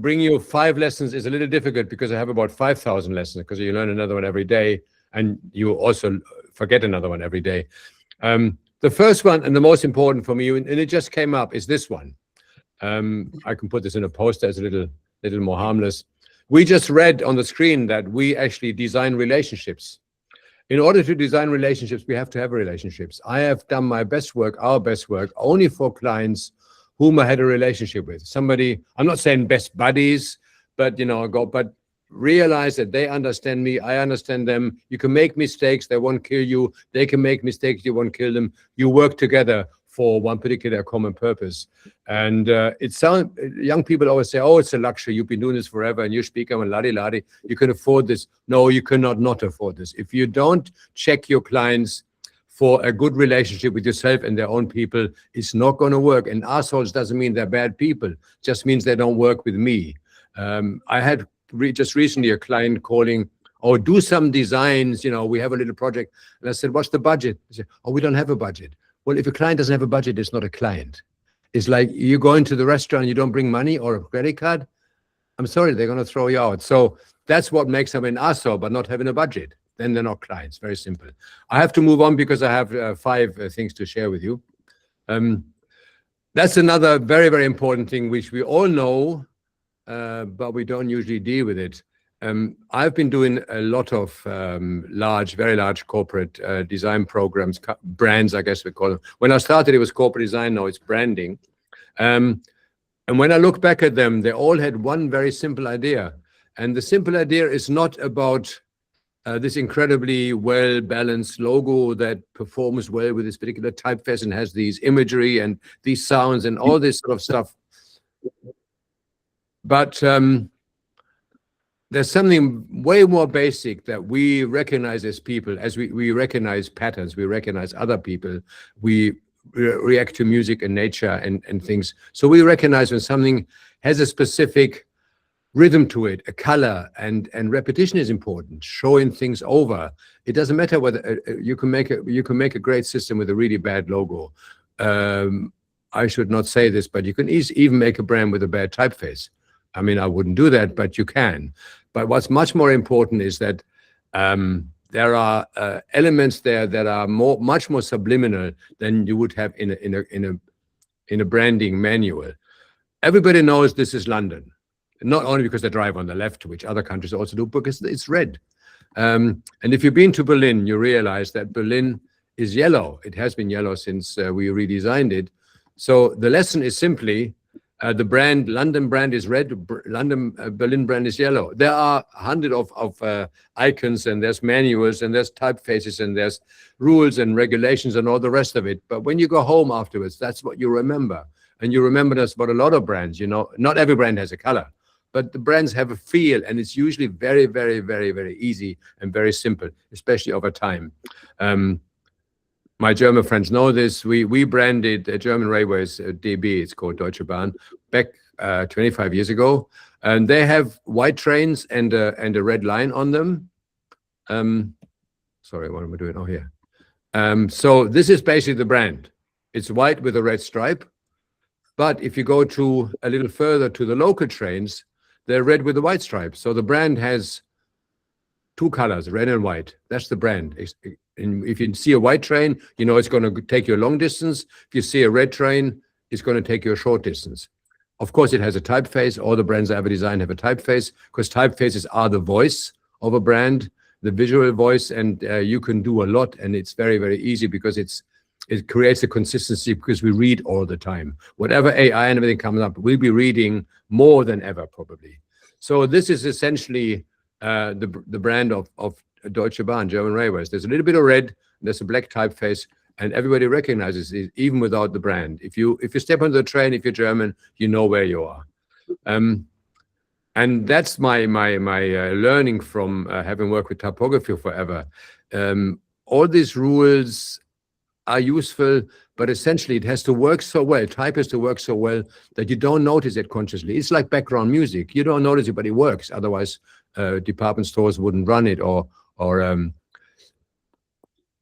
bring you 5 lessons is a little difficult because I have about 5,000 lessons, because you learn another one every day and you also forget another one every day. The first one and the most important for me, and it just came up, is this one. I can put this in a poster. It's a little more harmless. We just read on the screen that we actually design relationships. In order to design relationships, we have to have relationships. I have done my best work, our best work, only for clients whom I had a relationship with. Somebody, I'm not saying best buddies, but but realize that they understand me, I understand them. You can make mistakes, they won't kill you. They can make mistakes, you won't kill them. You work together for one particular common purpose. And young people always say, oh, it's a luxury. You've been doing this forever and you speak, I'm a ladi. You can afford this. No, you cannot not afford this. If you don't check your clients for a good relationship with yourself and their own people, it's not going to work. And assholes doesn't mean they're bad people. It just means they don't work with me. I had just recently a client calling, oh, do some designs, we have a little project. And I said, what's the budget? He said, oh, we don't have a budget. Well, if a client doesn't have a budget, it's not a client. It's like you go into the restaurant, you don't bring money or a credit card. I'm sorry, they're going to throw you out. So that's what makes them an asshole, but not having a budget. Then they're not clients. Very simple. I have to move on because I have 5 things to share with you. That's another very, very important thing, which we all know, but we don't usually deal with it. I've been doing a lot of very large corporate design programs, brands, I guess we call them. When I started, it was corporate design. Now it's branding. And when I look back at them, they all had one very simple idea. And the simple idea is not about this incredibly well-balanced logo that performs well with this particular typeface and has these imagery and these sounds and all this sort of stuff. But there's something way more basic that we recognize as people, as we recognize patterns, we recognize other people, we react to music and nature and things. So we recognize when something has a specific rhythm to it, a color, and repetition is important. Showing things over. It doesn't matter whether you can make a great system with a really bad logo. I should not say this, but you can even make a brand with a bad typeface. I mean, I wouldn't do that, but you can. But what's much more important is that there are elements there that are much more subliminal than you would have in a branding manual. Everybody knows this is London. Not only because they drive on the left, which other countries also do, because it's red. And if you've been to Berlin, you realize that Berlin is yellow. It has been yellow since we redesigned it. So the lesson is simply the brand, London brand is red, Berlin brand is yellow. There are 100 of icons, and there's manuals, and there's typefaces, and there's rules and regulations and all the rest of it. But when you go home afterwards, that's what you remember. And you remember that's about a lot of brands, not every brand has a color. But the brands have a feel, and it's usually very, very, very, very easy and very simple, especially over time. My German friends know this. We branded German Railways, DB, it's called Deutsche Bahn, back 25 years ago. And they have white trains and a red line on them. Sorry, what am I doing? Oh, here. So this is basically the brand. It's white with a red stripe. But if you go to a little further to the local trains, they're red with a white stripe. So the brand has 2 colors, red and white. That's the brand. And if you see a white train, it's going to take you a long distance. If you see a red train, it's going to take you a short distance. Of course, it has a typeface. All the brands I ever designed have a typeface, because typefaces are the voice of a brand, the visual voice, and you can do a lot. And it's very, very easy because it creates a consistency, because we read all the time. Whatever AI and everything comes up, we'll be reading more than ever, probably. So this is essentially the brand of Deutsche Bahn, German Railways. There's a little bit of red, there's a black typeface, and everybody recognizes it, even without the brand. If you step on the train, if you're German, you know where you are. And that's my learning from having worked with typography forever. All these rules are useful, but essentially it has to work so well, type has to work so well that you don't notice it consciously. It's like background music. You don't notice it, but it works. Otherwise, department stores wouldn't run it, or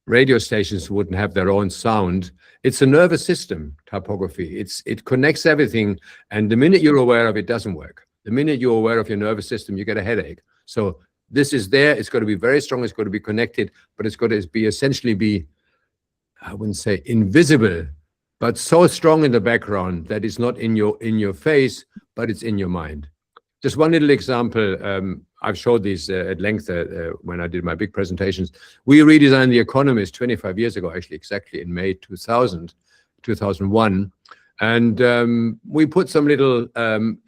radio stations wouldn't have their own sound. It's a nervous system, typography. It connects everything, and the minute you're aware of it, doesn't work. The minute you're aware of your nervous system, you get a headache. So this is there. It's got to be very strong. It's got to be connected, but it's got to be essentially be, I wouldn't say invisible, but so strong in the background that it's not in your face, but it's in your mind. Just one little example. I've showed these at length when I did my big presentations. We redesigned The Economist 25 years ago, actually exactly in May 2001. And we put some little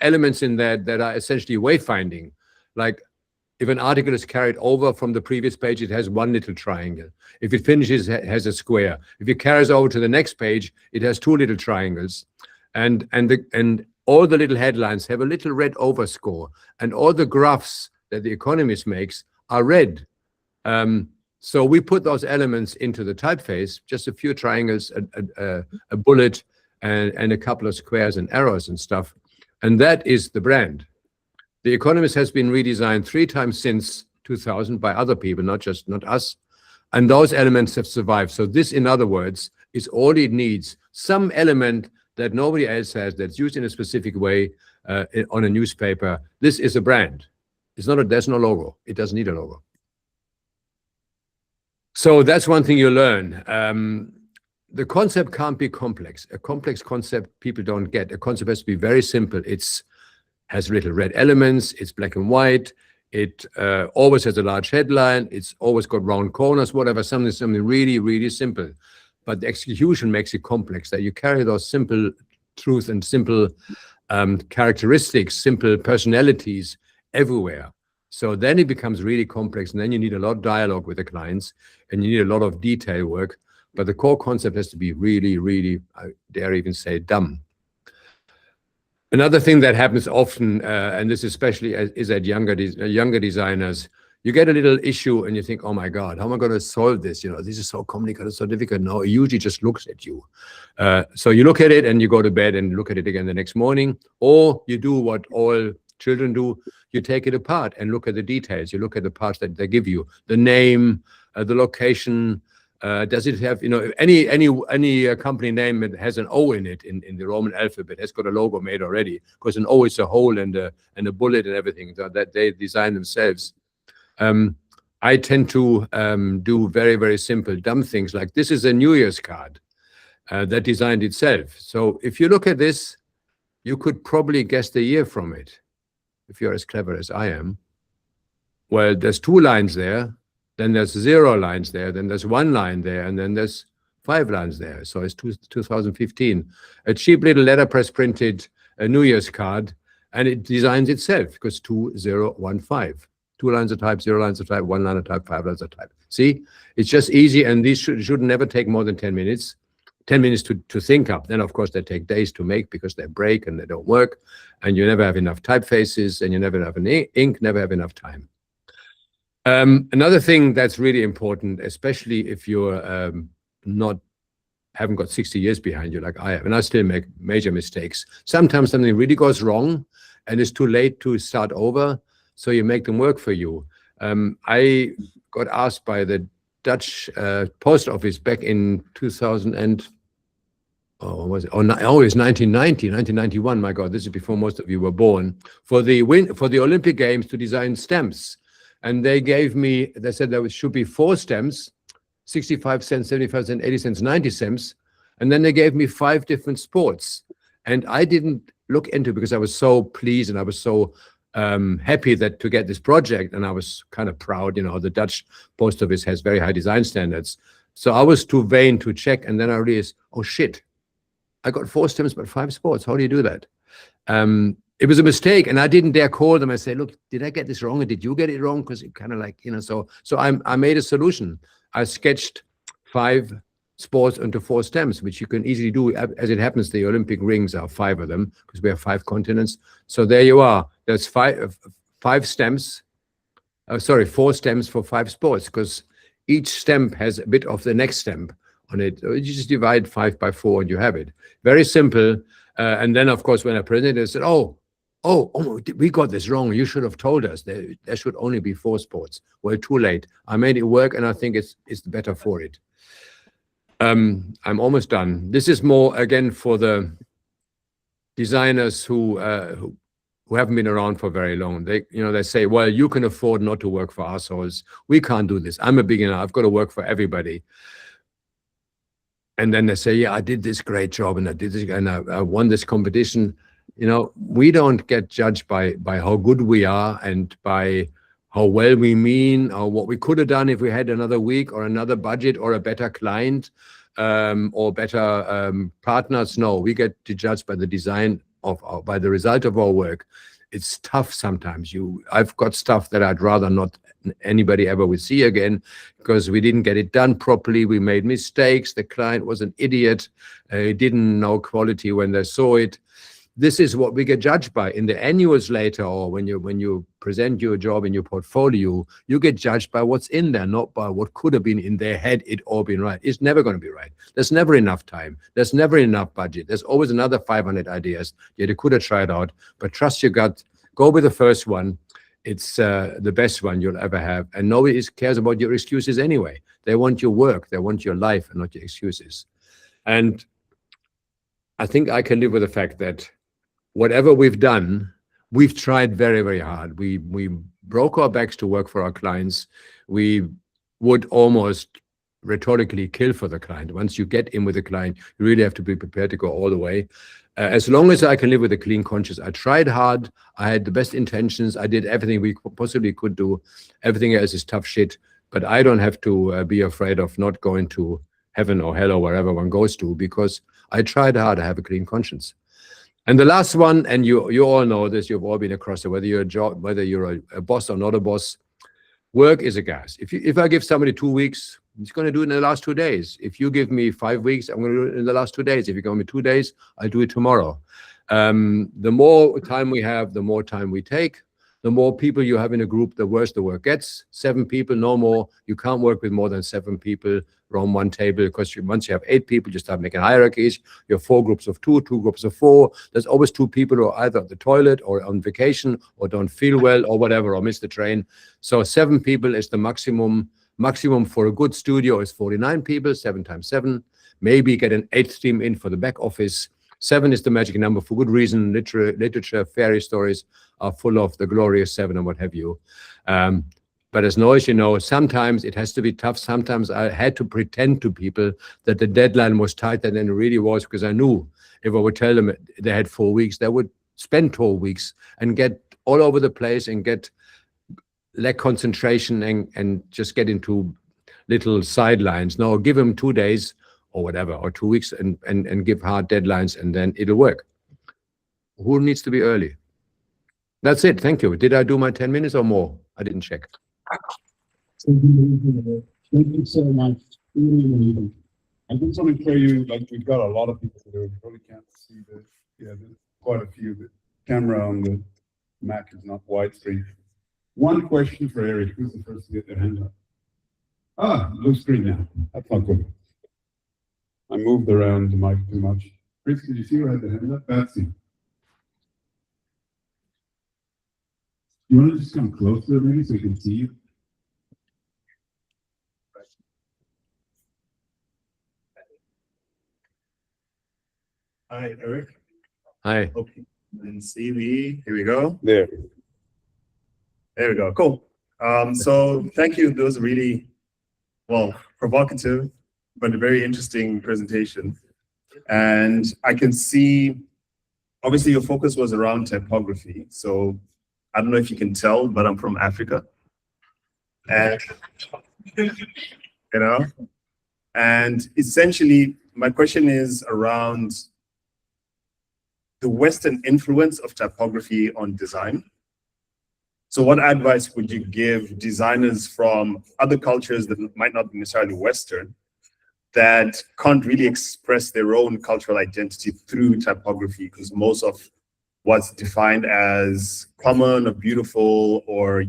elements in there that are essentially wayfinding. Like if an article is carried over from the previous page, it has one little triangle. If it finishes, it has a square. If it carries over to the next page, it has two little triangles. And all the little headlines have a little red overscore. And all the graphs that The Economist makes are red. So we put those elements into the typeface, just a few triangles, a bullet, and a couple of squares and arrows and stuff. And that is the brand. The Economist has been redesigned 3 times since 2000 by other people, not us. And those elements have survived. So this, in other words, is all it needs. Some element that nobody else has, that's used in a specific way on a newspaper. This is a brand. There's no logo. It doesn't need a logo. So that's one thing you learn. The concept can't be complex. A complex concept people don't get. A concept has to be very simple. It's has little red elements. It's black and white. It always has a large headline. It's always got round corners, whatever, something really, really simple. But the execution makes it complex, that you carry those simple truths and simple characteristics, simple personalities everywhere. So then it becomes really complex, and then you need a lot of dialogue with the clients, and you need a lot of detail work. But the core concept has to be really, really, I dare even say, dumb. Another thing that happens often, and this especially is at younger designers, you get a little issue and you think, oh my God, how am I going to solve this? You know, this is so complicated, so difficult. No, it usually just looks at you. So you look at it and you go to bed and look at it again the next morning, or you do what all children do. You take it apart and look at the details. You look at the parts that they give you, the name, the location. Does it have, any company name that has an O in it in the Roman alphabet has got a logo made already, because an O is a hole and a bullet and everything that they design themselves. I tend to do very, very simple, dumb things like this is a New Year's card that designed itself. So if you look at this, you could probably guess the year from it, if you're as clever as I am. Well, there's 2 lines there. Then there's 0 lines there, then there's 1 line there, and then there's 5 lines there. So it's 2015. A cheap little letterpress printed New Year's card, and it designs itself, because 2015. 2 lines of type, 0 lines of type, 1 line of type, 5 lines of type. See, it's just easy, and these should never take more than 10 minutes. 10 minutes to think up. Then, of course, they take days to make because they break and they don't work, and you never have enough typefaces, and you never have enough ink, never have enough time. Another thing that's really important, especially if you're haven't got 60 years behind you like I have, and I still make major mistakes. Sometimes something really goes wrong and it's too late to start over, so you make them work for you. I got asked by the Dutch post office back in 2000 and it was 1990, 1991. My God, this is before most of you were born. For the Olympic Games, to design stamps. And they said there should be 4 stamps, 65 cents, 75 cents, 80 cents, 90 cents. And then they gave me 5 different sports. And I didn't look into it because I was so pleased and I was so happy to get this project. And I was kind of proud, the Dutch post office has very high design standards. So I was too vain to check. And then I realized, oh shit, I got 4 stamps, but 5 sports. How do you do that? It was a mistake, and I didn't dare call them and say, look, did I get this wrong, or did you get it wrong? Because it kind of like, so I made a solution. I sketched 5 sports into 4 stamps, which you can easily do. As it happens, the Olympic rings are 5 of them, because we have 5 continents. So there you are. There's 4 stamps for 5 sports, because each stamp has a bit of the next stamp on it. You just divide 5 by 4 and you have it. Very simple. And then, of course, when I presented, I said, oh, we got this wrong. You should have told us there should only be 4 sports. Well, too late. I made it work, and I think it's better for it. I'm almost done. This is more, again, for the designers who who haven't been around for very long. They say, well, you can afford not to work for assholes. We can't do this. I'm a beginner. I've got to work for everybody. And then they say, yeah, I did this great job and I did this and I won this competition. We don't get judged by how good we are and by how well we mean or what we could have done if we had another week or another budget or a better client or better partners. No, we get judged by the design by the result of our work. It's tough sometimes. I've got stuff that I'd rather not anybody ever would see again because we didn't get it done properly. We made mistakes. The client was an idiot. He didn't know quality when they saw it. This is what we get judged by in the annuals later, or when you present your job in your portfolio, you get judged by what's in there, not by what could have been in their head. It all been right. It's never going to be right. There's never enough time. There's never enough budget. There's always another 500 ideas. Yeah, they could have tried out, but trust your gut. Go with the first one. It's the best one you'll ever have. And nobody cares about your excuses anyway. They want your work. They want your life and not your excuses. And I think I can live with the fact that whatever we've done, we've tried very, very hard. We broke our backs to work for our clients. We would almost rhetorically kill for the client. Once you get in with the client, you really have to be prepared to go all the way. As long as I can live with a clean conscience, I tried hard. I had the best intentions. I did everything we possibly could do. Everything else is tough shit. But I don't have to be afraid of not going to heaven or hell or wherever one goes to, because I tried hard. I have a clean conscience. And the last one, and you all know this, you've all been across it, whether you're a boss or not a boss, work is a gas. If I give somebody 2 weeks, he's going to do it in the last 2 days. If you give me 5 weeks, I'm going to do it in the last 2 days. If you give me 2 days, I'll do it tomorrow. The more time we have, the more time we take. The more people you have in a group, the worse the work gets. 7 people, no more. You can't work with more than 7 people around one table, because once you have 8 people, you start making hierarchies. You have 4 groups of 2, 2 groups of 4. There's always 2 people who are either at the toilet or on vacation or don't feel well or whatever, or miss the train. So 7 people is the maximum. Maximum for a good studio is 49 people, 7 times 7. Maybe get an 8th team in for the back office. 7 is the magic number for good reason. Literature, fairy stories are full of the glorious 7 and what have you. But as Noise, sometimes it has to be tough. Sometimes I had to pretend to people that the deadline was tighter than it really was, because I knew if I would tell them they had 4 weeks, they would spend 12 weeks and get all over the place and lack concentration and just get into little sidelines. No, give them 2 days or whatever, or 2 weeks, and give hard deadlines, and then it'll work. Who needs to be early? That's it. Thank you. Did I do my 10 minutes or more? I didn't check. Thank you so much. I just want to show you, like, we've got a lot of people here. You probably can't see this. Yeah, there's quite a few. The camera on the Mac is not widescreen. One question for Erik. Who's the first to get their hand up? Blue screen now. That's not good. I moved around the mic too much. Chris, did you see who had the hand up? Betsy. You want to just come closer maybe so we can see you? Hi, Erik. Hi. Okay. And CV. Here we go. There. There we go. Cool. So thank you. That was a really, provocative, but a very interesting presentation. And I can see, obviously, your focus was around typography. So I don't know if you can tell, but I'm from Africa. And, and essentially, my question is around the Western influence of typography on design. So what advice would you give designers from other cultures that might not be necessarily Western, that can't really express their own cultural identity through typography? Because most of what's defined as common or beautiful or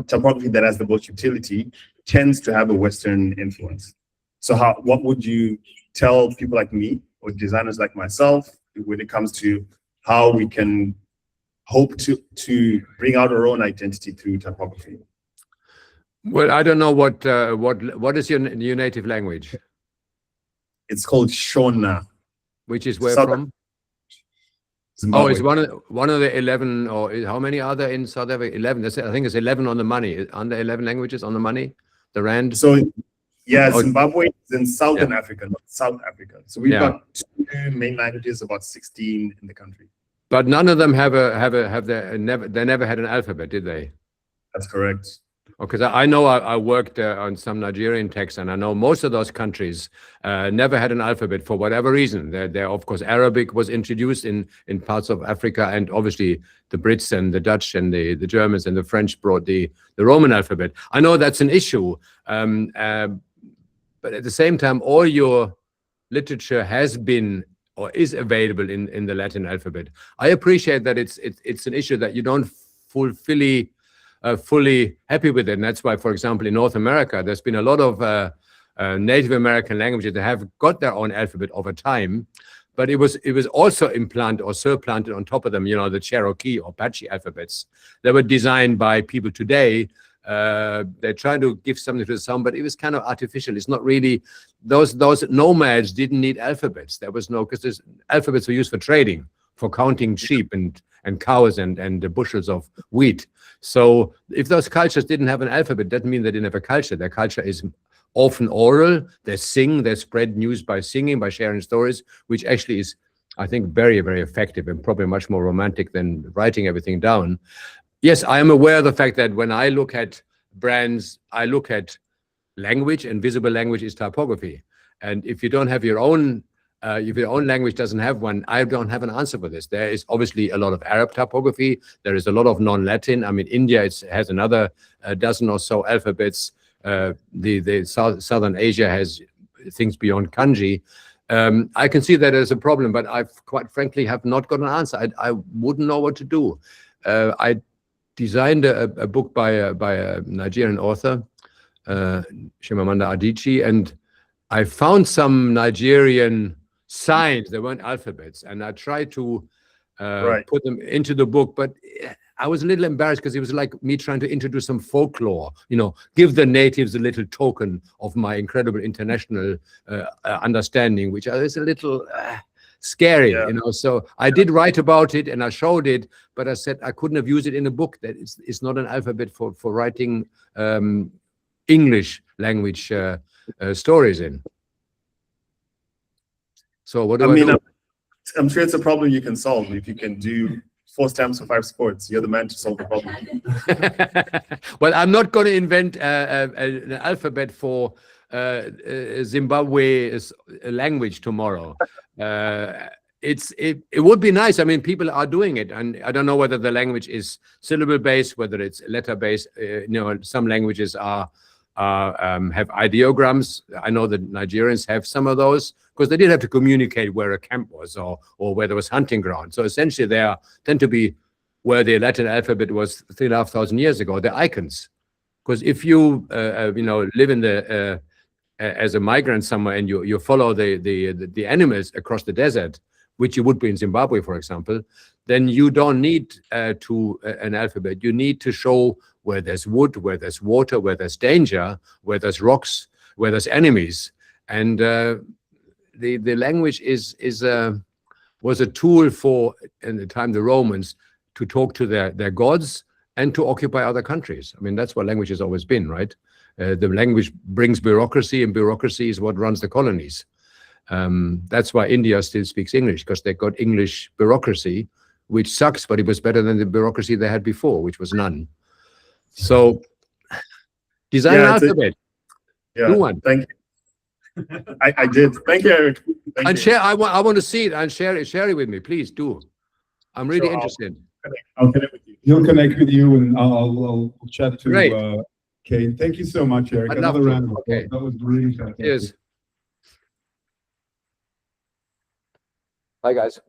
typography that has the most utility tends to have a Western influence. So what would you tell people like me or designers like myself when it comes to how we can hope to bring out our own identity through typography? Well, I don't know what is your native language? It's called Shona. Which is where from? Zimbabwe. Oh, it's one of the 11, or how many are there in South Africa? 11. I think it's 11 on the money. Under 11 languages on the money. The rand. So yeah, Oh, Zimbabwe is in Southern Africa, not South Africa. So we've got 2 main languages, about 16 in the country. But none of them they never had an alphabet, did they? That's correct. Because I know I worked on some Nigerian texts, and I know most of those countries never had an alphabet for whatever reason. There, of course, Arabic was introduced in parts of Africa, and obviously the Brits and the Dutch and the Germans and the French brought the Roman alphabet. I know that's an issue, but at the same time, all your literature has been or is available in the Latin alphabet. I appreciate that it's an issue that you don't fully happy with it, and that's why, for example, in North America, there's been a lot of Native American languages that have got their own alphabet over time, but it was also implanted or supplanted on top of them. You know, the Cherokee or Apache alphabets that were designed by people today. They're trying to give something to the sound, but it was kind of artificial. It's not really those nomads didn't need alphabets. There was no, because alphabets were used for trading, for counting sheep and cows and the bushels of wheat. So if those cultures didn't have an alphabet, doesn't mean they didn't have a culture. Their culture is often oral. They sing, they spread news by singing, by sharing stories, which actually is, I think, very, very effective and probably much more romantic than writing everything down. Yes, I am aware of the fact that when I look at brands, I look at language, and visible language is typography. And if you don't have your own if your own language doesn't have one, I don't have an answer for this. There is obviously a lot of Arab typography. There is a lot of non-Latin. I mean, India has another dozen or so alphabets. Southern Asia has things beyond kanji. I can see that as a problem, but I quite frankly have not got an answer. I wouldn't know what to do. I designed a book by a Nigerian author, Chimamanda Adichie, and I found some Nigerian signs. They weren't alphabets, and I tried to put them into the book, but I was a little embarrassed because it was like me trying to introduce some folklore, you know, give the natives a little token of my incredible international understanding, which is a little scary, you know. So I did write about it and I showed it, but I said I couldn't have used it in a book. That it's not an alphabet for writing English language stories in. So what do I do? I'm sure it's a problem you can solve. If you can do 4 stamps for 5 sports, you're the man to solve the problem. Well, I'm not going to invent an alphabet for Zimbabwe's language tomorrow. It would be nice. I mean, people are doing it, and I don't know whether the language is syllable based, whether it's letter based. You know, some languages have ideograms. I know that Nigerians have some of those because they did have to communicate where a camp was or where there was hunting ground. So essentially, they tend to be where the Latin alphabet was 3,500 years ago. They're icons, because if you you know, live in the as a migrant somewhere and you follow the animals across the desert, which you would be in Zimbabwe, for example, then you don't need an alphabet. You need to show where there's wood, where there's water, where there's danger, where there's rocks, where there's enemies. And the language was a tool for, in the time, the Romans to talk to their gods and to occupy other countries. I mean, that's what language has always been, right? The language brings bureaucracy, and bureaucracy is what runs the colonies. That's why India still speaks English, because they got English bureaucracy, which sucks, but it was better than the bureaucracy they had before, which was none. So design an alphabet. Do one. Thank you. I did. Thank you, Erik. And share. I want to see it and share it with me. Please do. I'm really interested. I'll connect with you. He'll connect with you, and I'll chat to Great. Kate. Thank you so much, Erik. I'd love Another to. round of applause. Okay. That was really fantastic. Cheers. Bye, guys.